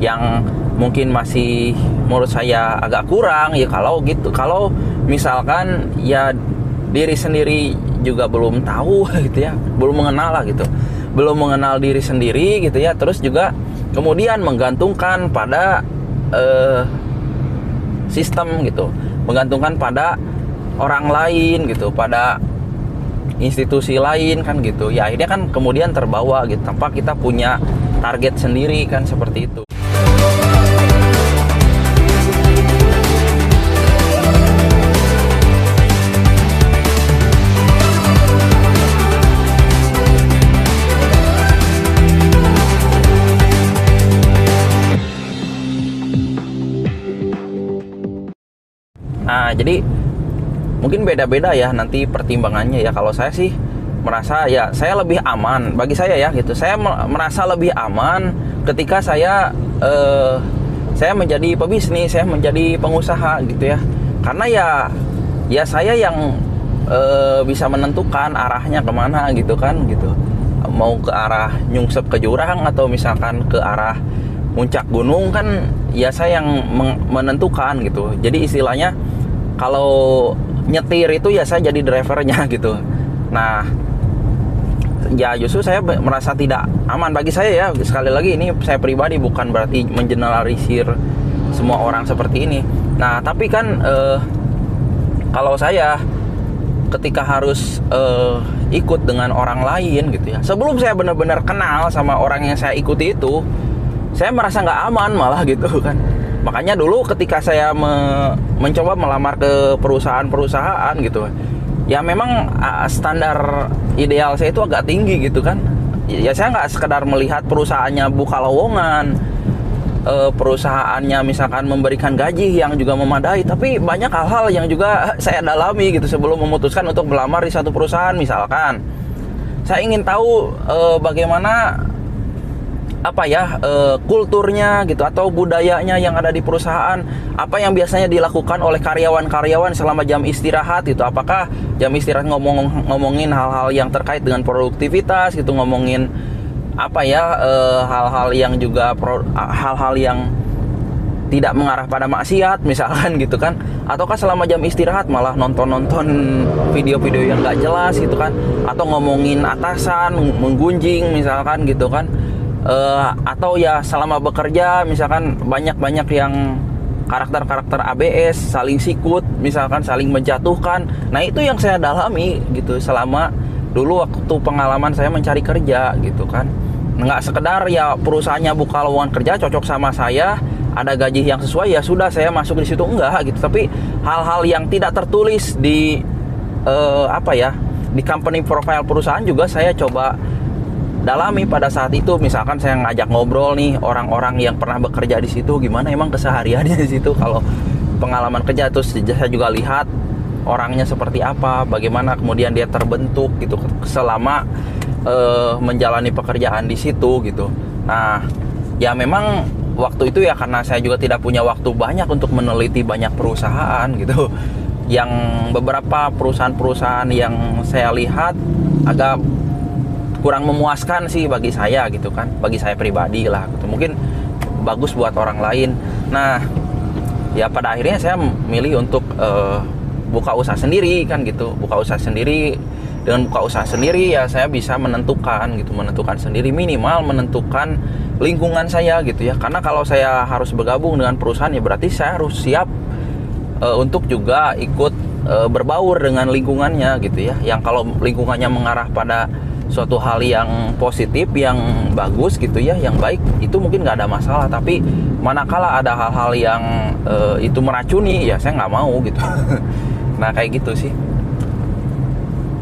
yang mungkin masih menurut saya agak kurang ya. Kalau misalkan ya diri sendiri juga belum tahu gitu ya, belum mengenal lah gitu, belum mengenal diri sendiri gitu ya, terus juga kemudian menggantungkan pada sistem gitu, menggantungkan pada orang lain gitu, pada institusi lain kan gitu ya, akhirnya kan kemudian terbawa gitu tanpa kita punya target sendiri kan, seperti itu. Nah, jadi mungkin beda-beda ya nanti pertimbangannya ya. Kalau saya sih merasa ya saya lebih aman, bagi saya ya gitu. Saya merasa lebih aman ketika saya menjadi pebisnis, saya menjadi pengusaha gitu ya. Karena ya saya yang bisa menentukan arahnya kemana gitu kan gitu. Mau ke arah nyungsep ke jurang atau misalkan ke arah puncak gunung kan ya saya yang menentukan gitu. Jadi istilahnya kalau nyetir itu ya saya jadi drivernya gitu. Nah, ya justru saya merasa tidak aman, bagi saya ya. Sekali lagi ini saya pribadi, bukan berarti mengeneralisir semua orang seperti ini. Nah, tapi kan kalau saya ketika harus ikut dengan orang lain gitu ya, sebelum saya benar-benar kenal sama orang yang saya ikuti itu, saya merasa nggak aman malah gitu kan. Makanya dulu ketika saya mencoba melamar ke perusahaan-perusahaan gitu, ya memang standar ideal saya itu agak tinggi gitu kan. Ya saya nggak sekedar melihat perusahaannya buka lowongan, perusahaannya misalkan memberikan gaji yang juga memadai, tapi banyak hal-hal yang juga saya dalami gitu sebelum memutuskan untuk melamar di satu perusahaan. Misalkan saya ingin tahu bagaimana kulturnya gitu atau budayanya yang ada di perusahaan, apa yang biasanya dilakukan oleh karyawan-karyawan selama jam istirahat gitu. Apakah jam istirahat ngomongin hal-hal yang terkait dengan produktivitas gitu, ngomongin hal-hal yang juga hal-hal yang tidak mengarah pada maksiat misalkan gitu kan, ataukah selama jam istirahat malah nonton video-video yang gak jelas gitu kan, atau ngomongin atasan, menggunjing misalkan gitu kan. Atau ya selama bekerja misalkan banyak yang karakter-karakter ABS, saling sikut misalkan, saling menjatuhkan. Nah itu yang saya dalami gitu selama dulu waktu pengalaman saya mencari kerja gitu kan. Nggak sekedar ya perusahaannya buka lowongan kerja cocok sama saya, ada gaji yang sesuai, ya sudah saya masuk di situ, enggak gitu. Tapi hal-hal yang tidak tertulis di di company profile perusahaan juga saya coba dalami pada saat itu. Misalkan saya ngajak ngobrol nih orang-orang yang pernah bekerja di situ, gimana emang kesehariannya di situ kalau pengalaman kerja. Terus saya juga lihat orangnya seperti apa, bagaimana kemudian dia terbentuk gitu selama menjalani pekerjaan di situ gitu. Nah, ya memang waktu itu ya karena saya juga tidak punya waktu banyak untuk meneliti banyak perusahaan gitu. Yang beberapa perusahaan-perusahaan yang saya lihat agak kurang memuaskan sih bagi saya gitu kan, bagi saya pribadi lah gitu. Mungkin bagus buat orang lain. Nah, ya pada akhirnya saya milih untuk buka usaha sendiri kan gitu. Buka usaha sendiri. Dengan buka usaha sendiri ya saya bisa menentukan sendiri, minimal menentukan lingkungan saya gitu ya. Karena kalau saya harus bergabung dengan perusahaan ya berarti saya harus siap untuk juga ikut berbaur dengan lingkungannya gitu ya. Yang kalau lingkungannya mengarah pada suatu hal yang positif, yang bagus gitu ya, yang baik, itu mungkin nggak ada masalah. Tapi manakala ada hal-hal yang itu meracuni, ya saya nggak mau gitu. Nah kayak gitu sih.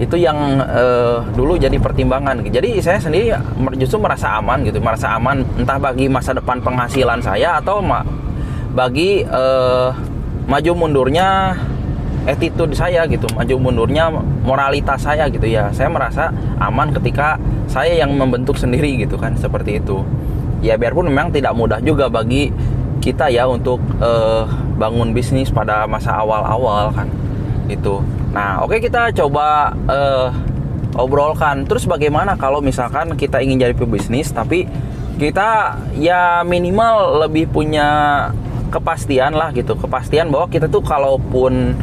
Itu yang dulu jadi pertimbangan. Jadi saya sendiri justru merasa aman gitu, merasa aman entah bagi masa depan penghasilan saya atau bagi maju mundurnya attitude saya gitu, maju mundurnya moralitas saya gitu ya. Saya merasa aman ketika saya yang membentuk sendiri gitu kan, seperti itu. Ya biarpun memang tidak mudah juga bagi kita ya untuk bangun bisnis pada masa awal-awal kan gitu. Nah oke, kita coba obrolkan terus bagaimana kalau misalkan kita ingin jadi pebisnis tapi kita ya minimal lebih punya kepastian lah gitu, kepastian bahwa kita tuh kalaupun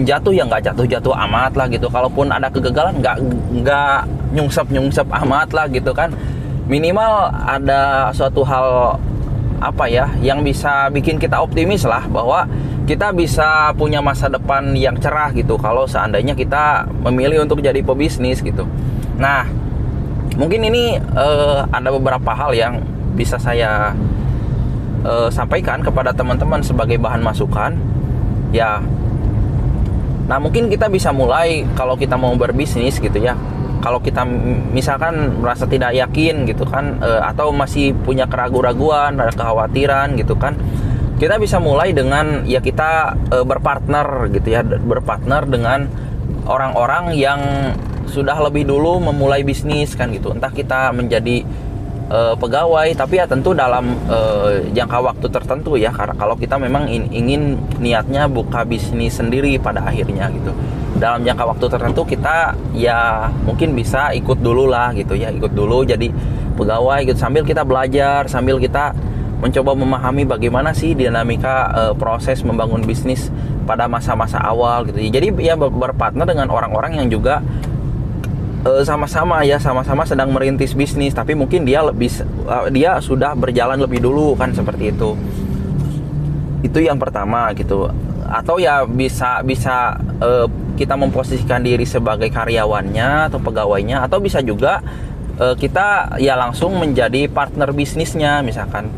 jatuh ya nggak jatuh amat lah gitu, kalaupun ada kegagalan nggak nyungsep amat lah gitu kan. Minimal ada suatu hal apa ya yang bisa bikin kita optimis lah, bahwa kita bisa punya masa depan yang cerah gitu kalau seandainya kita memilih untuk jadi pebisnis gitu. Nah, mungkin ini ada beberapa hal yang bisa saya sampaikan kepada teman-teman sebagai bahan masukan ya. Nah, mungkin kita bisa mulai kalau kita mau berbisnis gitu ya. Kalau kita misalkan merasa tidak yakin gitu kan, atau masih punya keraguan-raguan, ada kekhawatiran gitu kan, kita bisa mulai dengan ya kita berpartner gitu ya, berpartner dengan orang-orang yang sudah lebih dulu memulai bisnis kan gitu. Entah kita menjadi pegawai, tapi ya tentu dalam jangka waktu tertentu ya, karena kalau kita memang ingin niatnya buka bisnis sendiri pada akhirnya gitu, dalam jangka waktu tertentu kita ya mungkin bisa ikut dulu lah gitu ya, ikut dulu jadi pegawai gitu, sambil kita belajar, sambil kita mencoba memahami bagaimana sih dinamika proses membangun bisnis pada masa-masa awal gitu. Jadi ya berpartner dengan orang-orang yang juga sama-sama sedang merintis bisnis, tapi mungkin dia sudah berjalan lebih dulu kan, seperti itu. Itu yang pertama gitu. Atau ya bisa kita memposisikan diri sebagai karyawannya atau pegawainya, atau bisa juga kita ya langsung menjadi partner bisnisnya misalkan,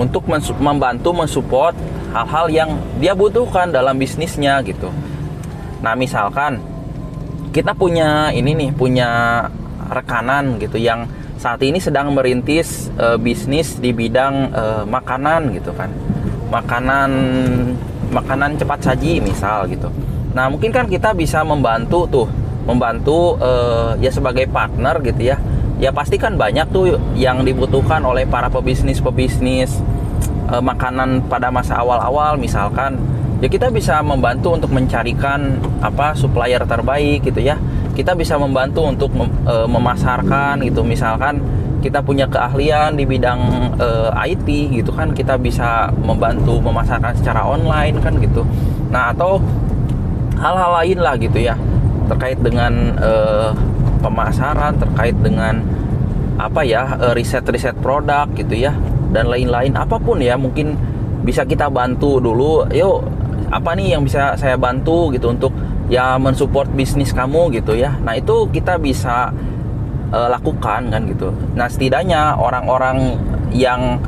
untuk membantu mensupport hal-hal yang dia butuhkan dalam bisnisnya gitu. Nah, misalkan kita punya rekanan gitu yang saat ini sedang merintis bisnis di bidang makanan gitu kan, makanan cepat saji misal gitu. Nah, mungkin kan kita bisa membantu ya sebagai partner gitu ya. Ya pasti kan banyak tuh yang dibutuhkan oleh para pebisnis makanan pada masa awal-awal misalkan. Ya kita bisa membantu untuk mencarikan supplier terbaik gitu ya. Kita bisa membantu untuk memasarkan gitu. Misalkan kita punya keahlian di bidang IT gitu kan, kita bisa membantu memasarkan secara online kan gitu. Nah, atau hal-hal lain lah gitu ya, terkait dengan pemasaran, terkait dengan riset produk gitu ya, dan lain-lain, apapun ya mungkin bisa kita bantu dulu. Yuk, apa nih yang bisa saya bantu gitu untuk ya mensupport bisnis kamu gitu ya. Nah, itu kita bisa lakukan kan gitu. Nah, setidaknya orang-orang yang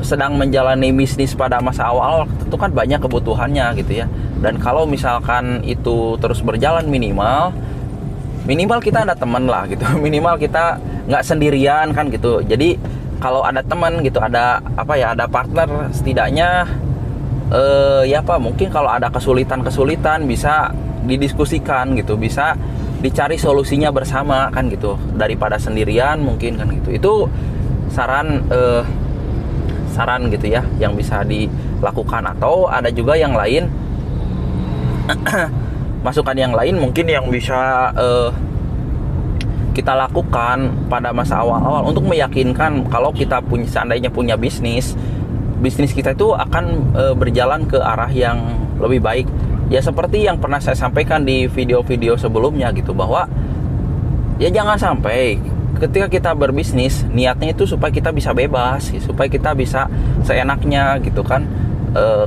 sedang menjalani bisnis pada masa awal tentu kan banyak kebutuhannya gitu ya. Dan kalau misalkan itu terus berjalan, minimal kita ada teman lah gitu. Minimal kita nggak sendirian kan gitu. Jadi kalau ada teman gitu, ada partner, setidaknya mungkin kalau ada kesulitan bisa didiskusikan gitu, bisa dicari solusinya bersama kan gitu, daripada sendirian mungkin kan gitu. Itu saran gitu ya yang bisa dilakukan. Atau ada juga yang lain masukan yang lain mungkin yang bisa kita lakukan pada masa awal-awal untuk meyakinkan kalau kita seandainya punya bisnis kita itu akan berjalan ke arah yang lebih baik. Ya seperti yang pernah saya sampaikan di video-video sebelumnya gitu, bahwa ya jangan sampai ketika kita berbisnis niatnya itu supaya kita bisa bebas, supaya kita bisa seenaknya gitu kan.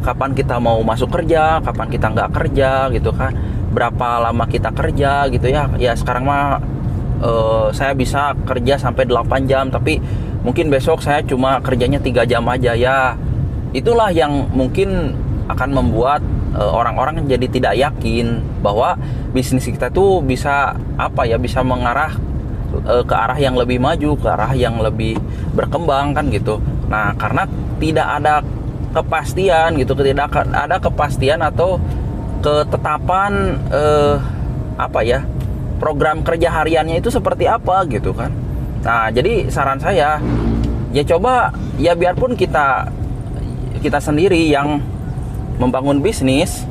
Kapan kita mau masuk kerja, kapan kita nggak kerja gitu kan, berapa lama kita kerja gitu ya. Ya sekarang mah saya bisa kerja sampai 8 jam, tapi mungkin besok saya cuma kerjanya 3 jam aja ya. Itulah yang mungkin akan membuat orang-orang jadi tidak yakin bahwa bisnis kita tuh bisa bisa mengarah ke arah yang lebih maju, ke arah yang lebih berkembang kan gitu. Nah, karena tidak ada kepastian gitu, tidak ada kepastian atau ketetapan program kerja hariannya itu seperti apa gitu kan. Nah, jadi saran saya ya coba ya, biarpun kita sendiri yang membangun bisnis.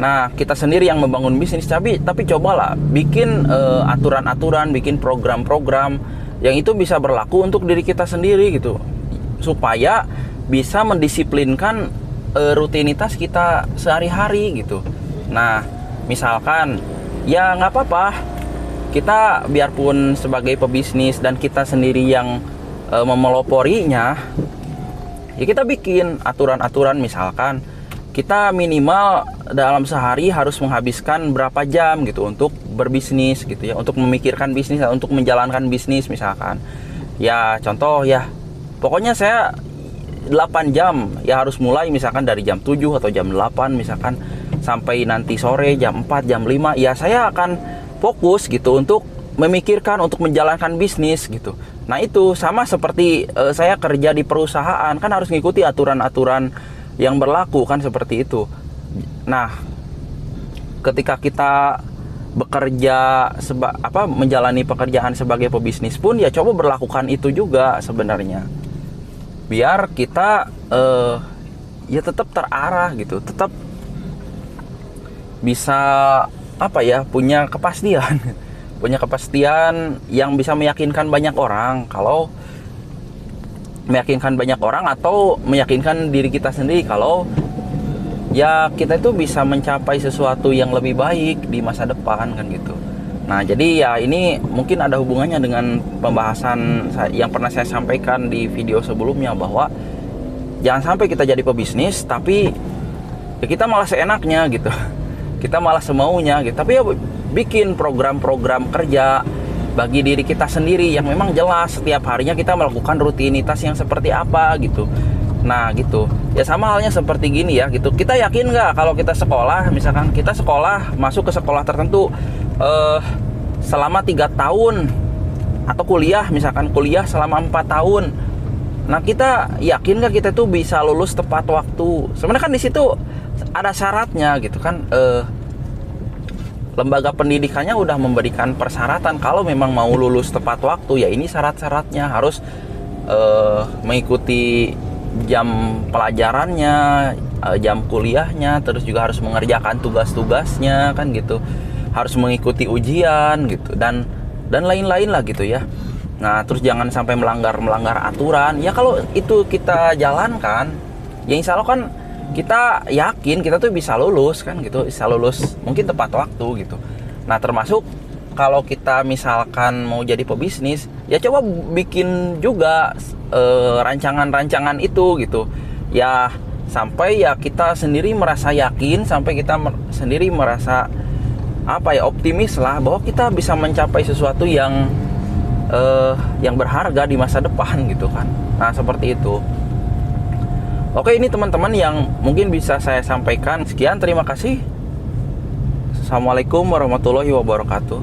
Nah, kita sendiri yang membangun bisnis, tapi cobalah bikin aturan-aturan, bikin program-program yang itu bisa berlaku untuk diri kita sendiri gitu, supaya bisa mendisiplinkan rutinitas kita sehari-hari gitu. Nah, misalkan ya nggak apa-apa, kita biarpun sebagai pebisnis dan kita sendiri yang memeloporinya, ya kita bikin aturan-aturan. Misalkan kita minimal dalam sehari harus menghabiskan berapa jam gitu untuk berbisnis gitu ya, untuk memikirkan bisnis, untuk menjalankan bisnis misalkan. Ya contoh ya, pokoknya saya 8 jam ya harus mulai misalkan dari jam 7 atau jam 8 misalkan, sampai nanti sore jam 4, jam 5 ya saya akan fokus gitu untuk memikirkan, untuk menjalankan bisnis gitu. Nah itu sama seperti saya kerja di perusahaan, kan harus mengikuti aturan-aturan yang berlaku kan, seperti itu. Nah, ketika kita bekerja menjalani pekerjaan sebagai pebisnis pun ya coba berlakukan itu juga sebenarnya. Biar kita ya tetap terarah gitu, tetap bisa punya kepastian. Punya kepastian yang bisa meyakinkan banyak orang, atau meyakinkan diri kita sendiri kalau ya kita itu bisa mencapai sesuatu yang lebih baik di masa depan kan gitu. Nah jadi ya ini mungkin ada hubungannya dengan pembahasan yang pernah saya sampaikan di video sebelumnya, bahwa jangan sampai kita jadi pebisnis tapi ya kita malah seenaknya gitu, kita malah semaunya gitu. Tapi ya bikin program-program kerja bagi diri kita sendiri yang memang jelas setiap harinya kita melakukan rutinitas yang seperti apa gitu. Nah gitu ya, sama halnya seperti gini ya gitu. Kita yakin nggak kalau kita sekolah, misalkan kita sekolah, masuk ke sekolah tertentu selama 3 tahun, atau kuliah misalkan kuliah selama 4 tahun. Nah kita yakin nggak kita tuh bisa lulus tepat waktu? Sebenarnya kan di situ ada syaratnya gitu kan. Lembaga pendidikannya udah memberikan persyaratan kalau memang mau lulus tepat waktu, ya ini syarat-syaratnya harus mengikuti jam pelajarannya, jam kuliahnya, terus juga harus mengerjakan tugas-tugasnya kan gitu, harus mengikuti ujian gitu, dan lain-lain lah gitu ya. Nah terus jangan sampai melanggar aturan. Ya kalau itu kita jalankan, ya insya Allah kan kita yakin kita tuh bisa lulus kan gitu, bisa lulus mungkin tepat waktu gitu. Nah termasuk kalau kita misalkan mau jadi pebisnis, ya coba bikin juga rancangan-rancangan itu gitu ya, sampai ya kita sendiri merasa yakin, sampai kita sendiri merasa optimis lah bahwa kita bisa mencapai sesuatu yang berharga di masa depan gitu kan. Nah seperti itu. Oke, ini teman-teman yang mungkin bisa saya sampaikan. Sekian, terima kasih. Assalamualaikum warahmatullahi wabarakatuh.